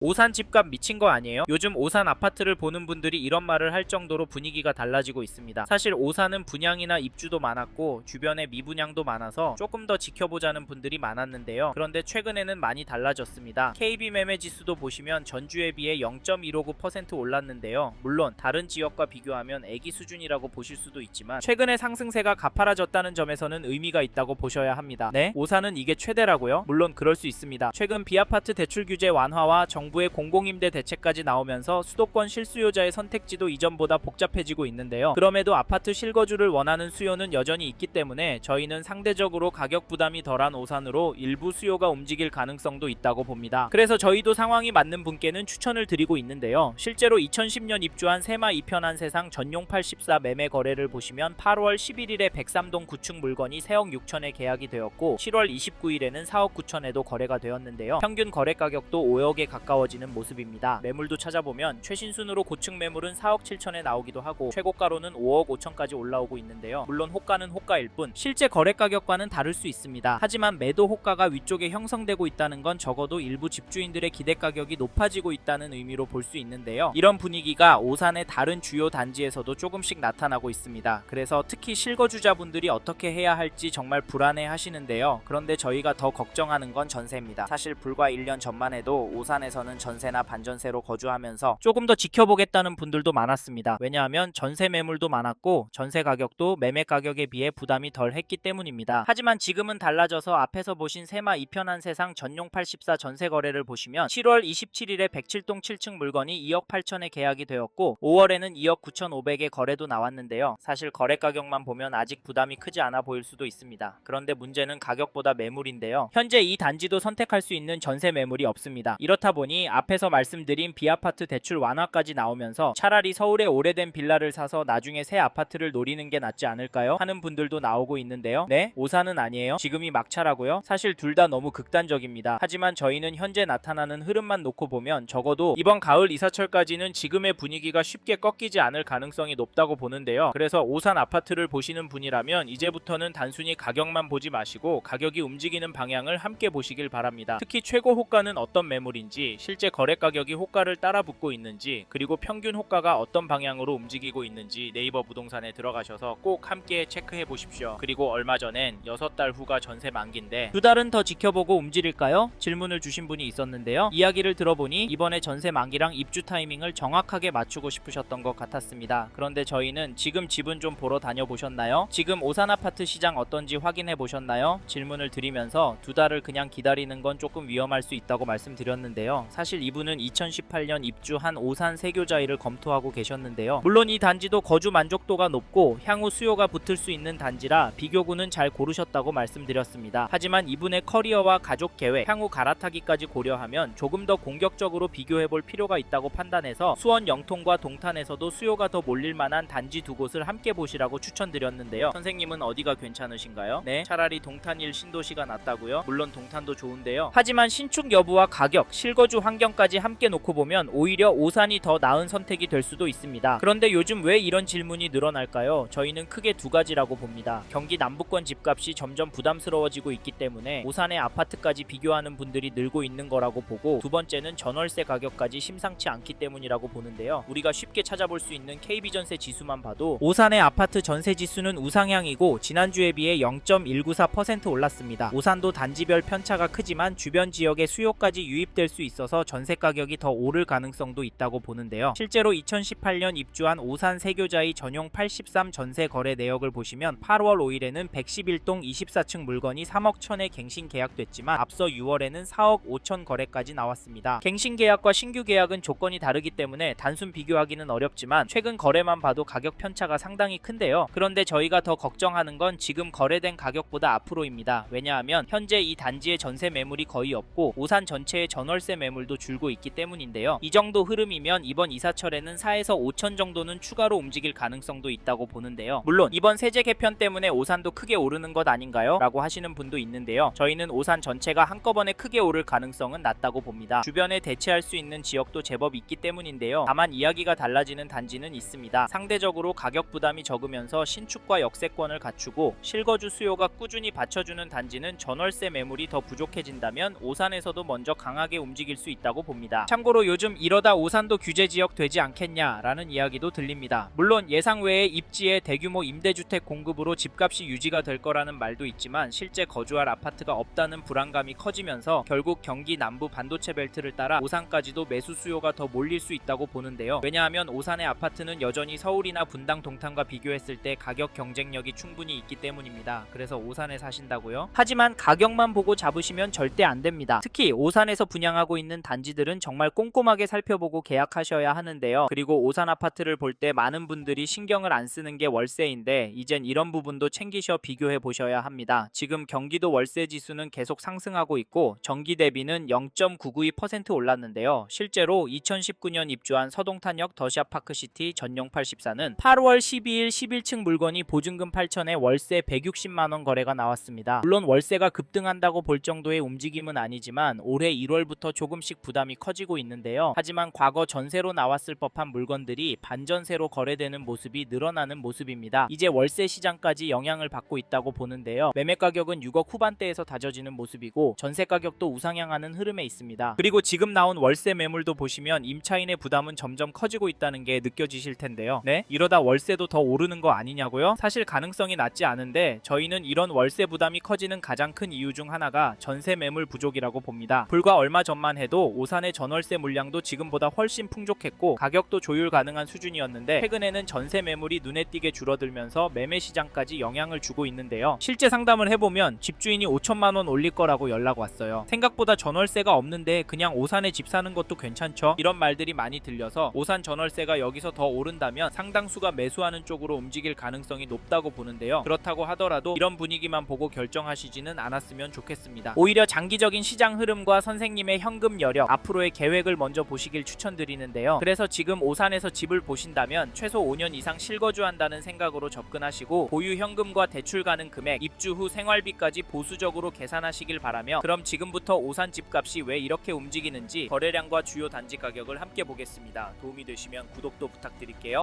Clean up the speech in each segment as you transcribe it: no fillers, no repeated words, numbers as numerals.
오산 집값 미친 거 아니에요? 요즘 오산 아파트를 보는 분들이 이런 말을 할 정도로 분위기가 달라지고 있습니다. 사실 오산은 분양이나 입주도 많았고 주변에 미분양도 많아서 조금 더 지켜보자는 분들이 많았는데요. 그런데 최근에는 많이 달라졌습니다. KB 매매 지수도 보시면 전주에 비해 0.159% 올랐는데요. 물론 다른 지역과 비교하면 애기 수준이라고 보실 수도 있지만 최근에 상승세가 가파라졌다는 점에서는 의미가 있다고 보셔야 합니다. 네? 오산은 이게 최대라고요? 물론 그럴 수 있습니다. 최근 비아파트 대출 규제 완화와 정부의 공공임대 대책까지 나오면서 수도권 실수요자의 선택지도 이전보다 복잡해지고 있는데요. 그럼에도 아파트 실거주를 원하는 수요는 여전히 있기 때문에 저희는 상대적으로 가격 부담이 덜한 오산으로 일부 수요가 움직일 가능성도 있다고 봅니다. 그래서 저희도 상황이 맞는 분께는 추천을 드리고 있는데요. 실제로 2010년 입주한 세마 2편 한 세상 전용 84 매매 거래를 보시면 8월 11일에 103동 구축 물건이 3억 6천에 계약이 되었고 7월 29일에는 4억 9천에도 거래가 되었는데요. 평균 거래 가격도 5억에 가까워지는 모습입니다. 매물도 찾아보면 최신 순으로 고층 매물은 4억 7천에 나오기도 하고 최고가로는 5억 5천까지 올라오고 있는데요. 물론 호가는 호가일 뿐 실제 거래 가격과는 다를 수 있습니다. 하지만 매도 호가가 위쪽에 형성되고 있다는 건 적어도 일부 집주인들의 기대 가격이 높아지고 있다는 의미로 볼 수 있는데요. 이런 분위기가 오산의 다른 주요 단지에서도 조금씩 나타나고 있습니다. 그래서 특히 실거주자분들이 어떻게 해야 할지 정말 불안해 하시는데요. 그런데 저희가 더 걱정하는 건 전세입니다. 사실 불과 1년 전만 해도 오산에서는 전세나 반전세로 거주하면서 조금 더 지켜보겠다는 분들도 많았습니다. 왜냐하면 전세 매물도 많았고 전세 가격도 매매 가격에 비해 부담이 덜 했기 때문입니다. 하지만 지금은 달라져서 앞에서 보신 세마 2편 한 세상 전용 84 전세 거래를 보시면 7월 27일에 107동 7층 물건이 2억 8천에 계약이 되었고 5월에는 2억 9,500에 거래도 나왔는데요. 사실 거래 가격만 보면 아직 부담이 크지 않아 보일 수도 있습니다. 그런데 문제는 가격보다 매물인데요. 현재 이 단지도 선택할 수 있는 전세 매물이 없습니다. 이렇다 보니 앞에서 말씀드린 비아파트 대출 완화까지 나오면서 차라리 서울에 오래된 빌라를 사서 나중에 새 아파트를 노리는 게 낫지 않을까요? 하는 분들도 나오고 있는데요. 네? 오산은 아니에요? 지금이 막차라고요? 사실 둘 다 너무 극단적입니다. 하지만 저희는 현재 나타나는 흐름만 놓고 보면 적어도 이번 가을 이사철까지는 지금의 분위기가 쉽게 꺾이지 않을 가능성이 높다고 보는데요. 그래서 오산 아파트를 보시는 분이라면 이제부터는 단순히 가격만 보지 마시고 가격이 움직이는 방향을 함께 보시길 바랍니다. 특히 최고 호가는 어떤 매물인지, 실제 거래 가격이 호가를 따라 붙고 있는지, 그리고 평균 호가가 어떤 방향으로 움직이고 있는지 네이버 부동산에 들어가셔서 꼭 함께 체크해 보십시오. 그리고 얼마 전엔 6달 후가 전세 만기인데 2달은 더 지켜보고 움직일까요? 질문을 주신 분이 있었는데요. 이야기를 들어보니 이번에 전세 만기랑 입주 타이밍을 정확하게 맞추고 싶으셨던 것 같았습니다. 그런데 저희는 지금 집은 좀 보러 다녀보셨나요? 지금 오산 아파트 시장 어떤지 확인해 보셨나요? 질문을 드리면서 2달을 그냥 기다리는 건 조금 위험할 수 있다고 말씀드렸는데요. 사실 이분은 2018년 입주한 오산 세교자이를 검토하고 계셨는데요. 물론 이 단지도 거주 만족도가 높고 향후 수요가 붙을 수 있는 단지라 비교군은 잘 고르셨다고 말씀드렸습니다. 하지만 이분의 커리어와 가족 계획, 향후 갈아타기까지 고려하면 조금 더 공격적으로 비교해볼 필요가 있다고 판단해서 수원 영통과 동탄에서도 수요가 더 몰릴 만한 단지 두 곳을 함께 보시라고 추천드렸는데요. 선생님은 어디가 괜찮으신가요? 네, 차라리 동탄 1 신도시가 낫다고요? 물론 동탄도 좋은데요. 하지만 신축 여부와 가격, 실거주 환경까지 함께 놓고 보면 오히려 오산이 더 나은 선택이 될 수도 있습니다. 그런데 요즘 왜 이런 질문이 늘어날까요? 저희는 크게 두 가지라고 봅니다. 경기 남부권 집값이 점점 부담스러워지고 있기 때문에 오산의 아파트까지 비교하는 분들이 늘고 있는 거라고 보고, 두 번째는 전월세 가격까지 심상치 않기 때문이라고 보는데요. 우리가 쉽게 찾아볼 수 있는 KB전세 지수만 봐도 오산의 아파트 전세 지수는 우상향이고 지난주에 비해 0.194% 올랐습니다. 오산도 단지별 편차가 크지만 주변 지역의 수요까지 유입될 수 있어서 전세 가격이 더 오를 가능성도 있다고 보는데요. 실제로 2018년 입주한 오산 세교자의 전용 83 전세 거래 내역을 보시면 8월 5일에는 111동 24층 물건이 3억 1천에 갱신 계약됐지만 앞서 6월에는 4억 5천 거래까지 나왔습니다. 갱신 계약과 신규 계약은 조건이 다르기 때문에 단순 비교하기는 어렵지만 최근 거래만 봐도 가격 편차가 상당히 큰데요. 그런데 저희가 더 걱정하는 건 지금 거래된 가격보다 앞으로입니다. 왜냐하면 현재 이 단지의 전세 매물이 거의 없고 오산 전체의 전월세 매물도 줄고 있기 때문인데요. 이 정도 흐름이면 이번 이사철에는 4에서 5천 정도는 추가로 움직일 가능성도 있다고 보는데요. 물론 이번 세제 개편 때문에 오산도 크게 오르는 것 아닌가요? 라고 하시는 분도 있는데요. 저희는 오산 전체가 한꺼번에 크게 오를 가능성은 낮다고 봅니다. 주변에 대체할 수 있는 지역도 제법 있기 때문인데요. 다만 이야기가 달라지는 단지는 있습니다. 상대적으로 가격 부담이 적으면서 신축과 역세권을 갖추고 실거주 수요가 꾸준히 받쳐주는 단지는 전월세 매물이 더 부족해진다면 오산에서도 먼저 강하게 움직일 수 수 있다고 봅니다. 참고로 요즘 이러다 오산도 규제 지역 되지 않겠냐라는 이야기도 들립니다. 물론 예상 외의 입지의 대규모 임대주택 공급으로 집값이 유지가 될 거라는 말도 있지만 실제 거주할 아파트가 없다는 불안감이 커지면서 결국 경기 남부 반도체 벨트를 따라 오산까지도 매수 수요가 더 몰릴 수 있다고 보는데요. 왜냐하면 오산의 아파트는 여전히 서울이나 분당, 동탄과 비교했을 때 가격 경쟁력이 충분히 있기 때문입니다. 그래서 오산에 사신다고요? 하지만 가격만 보고 잡으시면 절대 안 됩니다. 특히 오산에서 분양하고 있는 단지들은 정말 꼼꼼하게 살펴보고 계약하셔야 하는데요. 그리고 오산 아파트를 볼 때 많은 분들이 신경을 안 쓰는 게 월세인데 이젠 이런 부분도 챙기셔 비교해 보셔야 합니다. 지금 경기도 월세 지수는 계속 상승하고 있고 전기 대비는 0.992% 올랐는데요. 실제로 2019년 입주한 서동탄역 더샵파크시티 전용 84는 8월 12일 11층 물건이 보증금 8천에 월세 160만원 거래가 나왔습니다. 물론 월세가 급등한다고 볼 정도의 움직임은 아니지만 올해 1월부터 조금씩 부담이 커지고 있는데요. 하지만 과거 전세로 나왔을 법한 물건들이 반전세로 거래되는 모습이 늘어나는 모습입니다. 이제 월세 시장까지 영향을 받고 있다고 보는데요. 매매 가격은 6억 후반대에서 다져지는 모습이고 전세 가격도 우상향하는 흐름에 있습니다. 그리고 지금 나온 월세 매물도 보시면 임차인의 부담은 점점 커지고 있다는 게 느껴지실 텐데요. 네? 이러다 월세도 더 오르는 거 아니냐고요? 사실 가능성이 낮지 않은데 저희는 이런 월세 부담이 커지는 가장 큰 이유 중 하나가 전세 매물 부족이라고 봅니다. 불과 얼마 전만 해도 오산의 전월세 물량도 지금보다 훨씬 풍족했고 가격도 조율 가능한 수준이었는데 최근에는 전세 매물이 눈에 띄게 줄어들면서 매매 시장까지 영향을 주고 있는데요. 실제 상담을 해보면 집주인이 5천만원 올릴 거라고 연락 왔어요. 생각보다 전월세가 없는데 그냥 오산에 집 사는 것도 괜찮죠? 이런 말들이 많이 들려서 오산 전월세가 여기서 더 오른다면 상당수가 매수하는 쪽으로 움직일 가능성이 높다고 보는데요. 그렇다고 하더라도 이런 분위기만 보고 결정하시지는 않았으면 좋겠습니다. 오히려 장기적인 시장 흐름과 선생님의 현금 여력, 앞으로의 계획을 먼저 보시길 추천드리는데요. 그래서 지금 오산에서 집을 보신다면 최소 5년 이상 실거주한다는 생각으로 접근하시고 보유 현금과 대출 가능 금액, 입주 후 생활비까지 보수적으로 계산하시길 바라며 그럼 지금부터 오산 집값이 왜 이렇게 움직이는지 거래량과 주요 단지 가격을 함께 보겠습니다. 도움이 되시면 구독도 부탁드릴게요.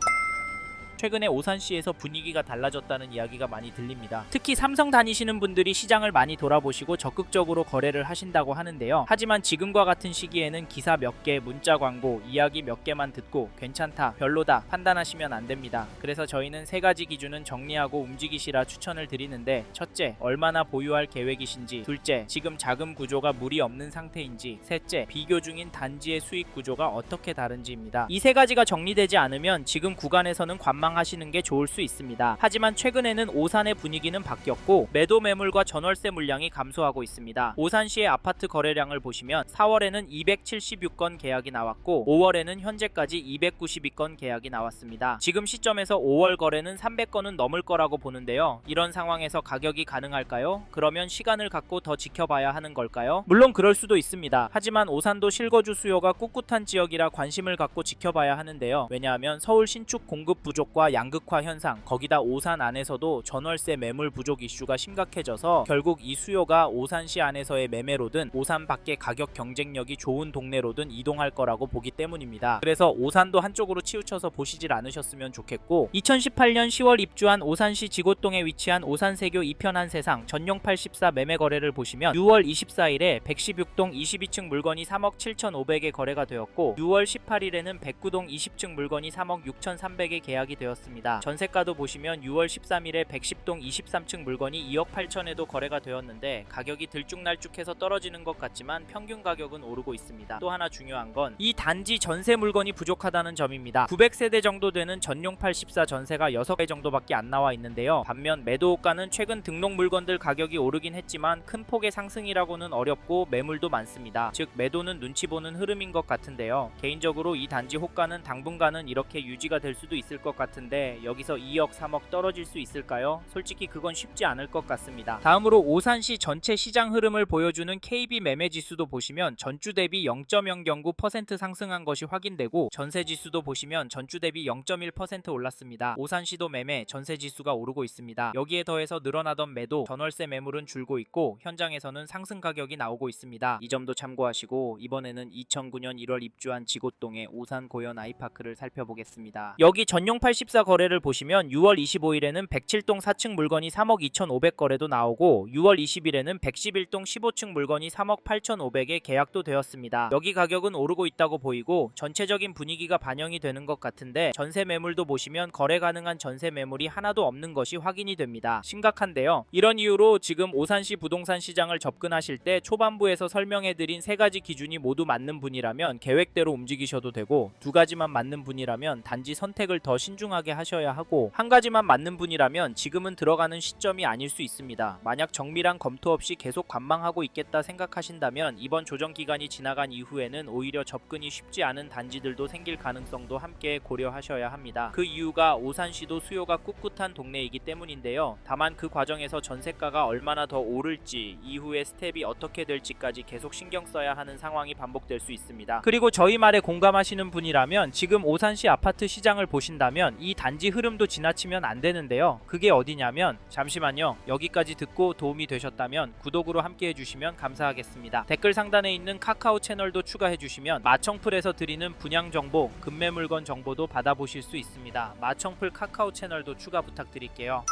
최근에 오산시에서 분위기가 달라졌다는 이야기가 많이 들립니다. 특히 삼성 다니시는 분들이 시장을 많이 돌아보시고 적극적으로 거래를 하신다고 하는데요. 하지만 지금과 같은 시기에는 기사 몇 개, 문자 광고, 이야기 몇 개만 듣고 괜찮다, 별로다 판단하시면 안 됩니다. 그래서 저희는 세 가지 기준은 정리하고 움직이시라 추천을 드리는데 첫째, 얼마나 보유할 계획이신지, 둘째, 지금 자금 구조가 무리 없는 상태인지, 셋째, 비교 중인 단지의 수익 구조가 어떻게 다른지입니다. 이 세 가지가 정리되지 않으면 지금 구간에서는 하시는 게 좋을 수 있습니다. 하지만 최근에는 오산의 분위기는 바뀌었고 매도 매물과 전월세 물량이 감소하고 있습니다. 오산시의 아파트 거래량을 보시면 4월에는 276건 계약이 나왔고 5월에는 현재까지 292건 계약이 나왔습니다. 지금 시점에서 5월 거래는 300건은 넘을 거라고 보는데요. 이런 상황에서 가격이 가능할까요? 그러면 시간을 갖고 더 지켜봐야 하는 걸까요? 물론 그럴 수도 있습니다. 하지만 오산도 실거주 수요가 꿋꿋한 지역이라 관심을 갖고 지켜봐야 하는데요. 왜냐하면 서울 신축 공급 부족 과 양극화 현상, 거기다 오산 안에서도 전월세 매물 부족 이슈가 심각해져서 결국 이 수요가 오산시 안에서의 매매로든 오산 밖의 가격 경쟁력이 좋은 동네로든 이동할 거라고 보기 때문입니다. 그래서 오산도 한쪽으로 치우쳐서 보시질 않으셨으면 좋겠고 2018년 10월 입주한 오산시 지곡동에 위치한 오산세교 2편 한 세상 전용 84 매매 거래를 보시면 6월 24일에 116동 22층 물건이 3억 7,500에 거래가 되었고 6월 18일에는 109동 20층 물건이 3억 6,300에 계약이 되었습니다. 전세가도 보시면 6월 13일에 110동 23층 물건이 2억 8천에도 거래가 되었는데 가격이 들쭉날쭉해서 떨어지는 것 같지만 평균 가격은 오르고 있습니다. 또 하나 중요한 건 이 단지 전세 물건이 부족하다는 점입니다. 900세대 정도 되는 전용 84 전세가 6개 정도밖에 안 나와 있는데요. 반면 매도 호가는 최근 등록 물건들 가격이 오르긴 했지만 큰 폭의 상승이라고는 어렵고 매물도 많습니다. 즉 매도는 눈치 보는 흐름인 것 같은데요. 개인적으로 이 단지 호가는 당분간은 이렇게 유지가 될 수도 있을 것 같은데 여기서 2억 3억 떨어질 수 있을까요? 솔직히 그건 쉽지 않을 것 같습니다. 다음으로 오산시 전체 시장 흐름을 보여주는 KB 매매 지수도 보시면 전주 대비 0.009% 상승한 것이 확인되고 전세 지수도 보시면 전주 대비 0.1% 올랐습니다. 오산시도 매매, 전세 지수가 오르고 있습니다. 여기에 더해서 늘어나던 매도, 전월세 매물은 줄고 있고 현장에서는 상승 가격이 나오고 있습니다. 이 점도 참고하시고 이번에는 2009년 1월 입주한 지곡동의 오산 고현 아이파크를 살펴보겠습니다. 여기 전용 84 80사 거래를 보시면 6월 25일에는 107동 4층 물건이 3억 2,500거래도 나오고 6월 20일에는 111동 15층 물건이 3억 8,500에 계약도 되었습니다. 여기 가격은 오르고 있다고 보이고 전체적인 분위기가 반영이 되는 것 같은데 전세 매물도 보시면 거래 가능한 전세 매물이 하나도 없는 것이 확인이 됩니다. 심각한데요. 이런 이유로 지금 오산시 부동산 시장을 접근하실 때 초반부에서 설명해드린 세 가지 기준이 모두 맞는 분이라면 계획대로 움직이셔도 되고 두 가지만 맞는 분이라면 단지 선택을 더 신중하게 하셔야 하고 한 가지만 맞는 분이라면 지금은 들어가는 시점이 아닐 수 있습니다. 만약 정밀한 검토 없이 계속 관망하고 있겠다 생각하신다면 이번 조정 기간이 지나간 이후에는 오히려 접근이 쉽지 않은 단지들도 생길 가능성도 함께 고려하셔야 합니다. 그 이유가 오산시도 수요가 꿋꿋한 동네이기 때문인데요. 다만 그 과정에서 전세가가 얼마나 더 오를지 이후의 스텝이 어떻게 될지까지 계속 신경 써야 하는 상황이 반복될 수 있습니다. 그리고 저희 말에 공감하시는 분이라면 지금 오산시 아파트 시장을 보신다면 이 단지 흐름도 지나치면 안 되는데요. 그게 어디냐면 잠시만요. 여기까지 듣고 도움이 되셨다면 구독으로 함께 해주시면 감사하겠습니다. 댓글 상단에 있는 카카오 채널도 추가해주시면 마청풀에서 드리는 분양 정보, 급매 물건 정보도 받아보실 수 있습니다. 마청풀 카카오 채널도 추가 부탁드릴게요.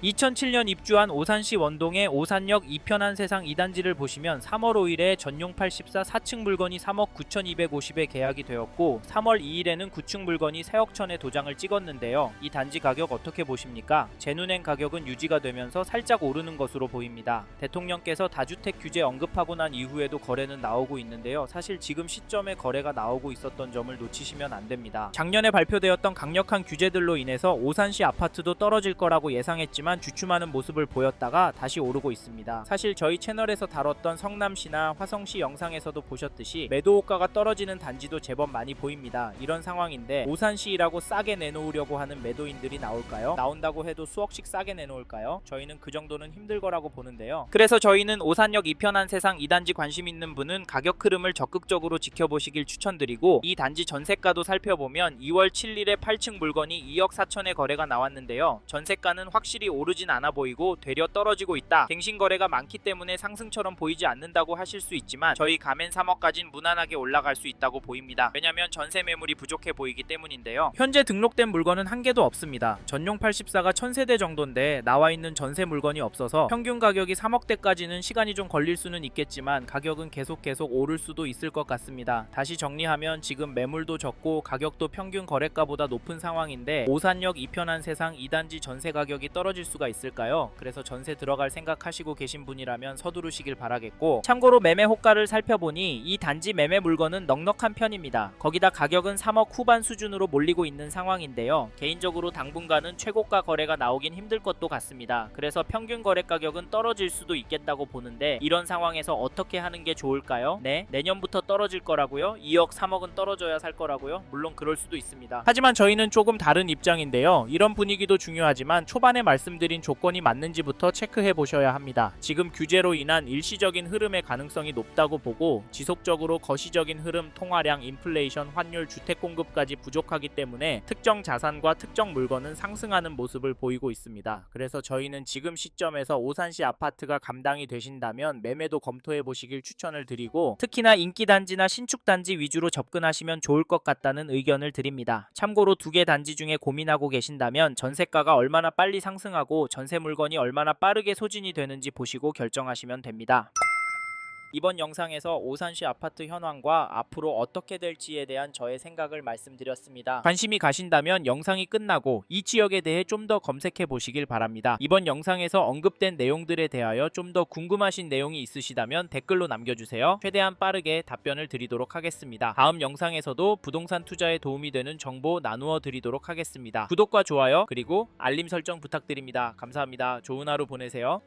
2007년 입주한 오산시 원동의 오산역 2편 세상 2단지를 보시면 3월 5일에 전용 84 4층 물건이 3억 9,250에 계약이 되었고 3월 2일에는 9층 물건이 3억 1,000에 도장을 찍었는데요. 이 단지 가격 어떻게 보십니까? 재운행 가격은 유지가 되면서 살짝 오르는 것으로 보입니다. 대통령께서 다주택 규제 언급하고 난 이후에도 거래는 나오고 있는데요. 사실 지금 시점에 거래가 나오고 있었던 점을 놓치시면 안 됩니다. 작년에 발표되었던 강력한 규제들로 인해서 오산시 아파트도 떨어질 거라고 예상했지만 주춤하는 모습을 보였다가 다시 오르고 있습니다. 사실 저희 채널에서 다뤘던 성남시나 화성시 영상에서도 보셨듯이 매도 호가가 떨어지는 단지도 제법 많이 보입니다. 이런 상황인데 오산시라고 싸게 내놓으려고 하는 매도인들이 나올까요? 나온다고 해도 수억씩 싸게 내놓을까요? 저희는 그 정도는 힘들 거라고 보는데요. 그래서 저희는 오산역 2편 세상 2단지 관심 있는 분은 가격 흐름을 적극적으로 지켜보시길 추천드리고 이 단지 전세가도 살펴보면 2월 7일에 8층 물건이 2억 4천에 거래가 나왔는데요. 전세가는 확실히 오르진 않아 보이고 되려 떨어지고 있다. 갱신 거래가 많기 때문에 상승처럼 보이지 않는다고 하실 수 있지만 저희 가맨 3억까진 무난하게 올라갈 수 있다고 보입니다. 왜냐면 전세 매물이 부족해 보이기 때문인데요. 현재 등록된 물건은 한 개도 없습니다. 전용 84가 1000세대 정도인데 나와 있는 전세 물건이 없어서 평균 가격이 3억대까지는 시간이 좀 걸릴 수는 있겠지만 가격은 계속 오를 수도 있을 것 같습니다. 다시 정리하면 지금 매물도 적고 가격도 평균 거래가보다 높은 상황인데 오산역 2편 세상 2단지 전세 가격이 떨어질 수가 있을까요? 그래서 전세 들어갈 생각하시고 계신 분이라면 서두르시길 바라겠고 참고로 매매 호가를 살펴보니 이 단지 매매 물건은 넉넉한 편입니다. 거기다 가격은 3억 후반 수준으로 몰리고 있는 상황인데요. 개인적으로 당분간은 최고가 거래가 나오긴 힘들 것도 같습니다. 그래서 평균 거래 가격은 떨어질 수도 있겠다고 보는데 이런 상황에서 어떻게 하는 게 좋을까요? 네, 내년부터 떨어질 거라고요? 2억 3억은 떨어져야 살 거라고요? 물론 그럴 수도 있습니다. 하지만 저희는 조금 다른 입장인데요. 이런 분위기도 중요하지만 초반에 말씀드린 조건이 맞는지부터 체크해 보셔야 합니다. 지금 규제로 인한 일시적인 흐름의 가능성이 높다고 보고 지속적으로 거시적인 흐름, 통화량, 인플레이션, 환율, 주택 공급까지 부족하기 때문에 특정 자산과 특정 물건은 상승하는 모습을 보이고 있습니다. 그래서 저희는 지금 시점에서 오산시 아파트가 감당이 되신다면 매매도 검토해 보시길 추천을 드리고 특히나 인기 단지나 신축 단지 위주로 접근하시면 좋을 것 같다는 의견을 드립니다. 참고로 두 개 단지 중에 고민하고 계신다면 전세가가 얼마나 빨리 상승하고 전세 물건이 얼마나 빠르게 소진이 되는지 보시고 결정하시면 됩니다. 이번 영상에서 오산시 아파트 현황과 앞으로 어떻게 될지에 대한 저의 생각을 말씀드렸습니다. 관심이 가신다면 영상이 끝나고 이 지역에 대해 좀 더 검색해 보시길 바랍니다. 이번 영상에서 언급된 내용들에 대하여 좀 더 궁금하신 내용이 있으시다면 댓글로 남겨주세요. 최대한 빠르게 답변을 드리도록 하겠습니다. 다음 영상에서도 부동산 투자에 도움이 되는 정보 나누어 드리도록 하겠습니다. 구독과 좋아요 그리고 알림 설정 부탁드립니다. 감사합니다. 좋은 하루 보내세요.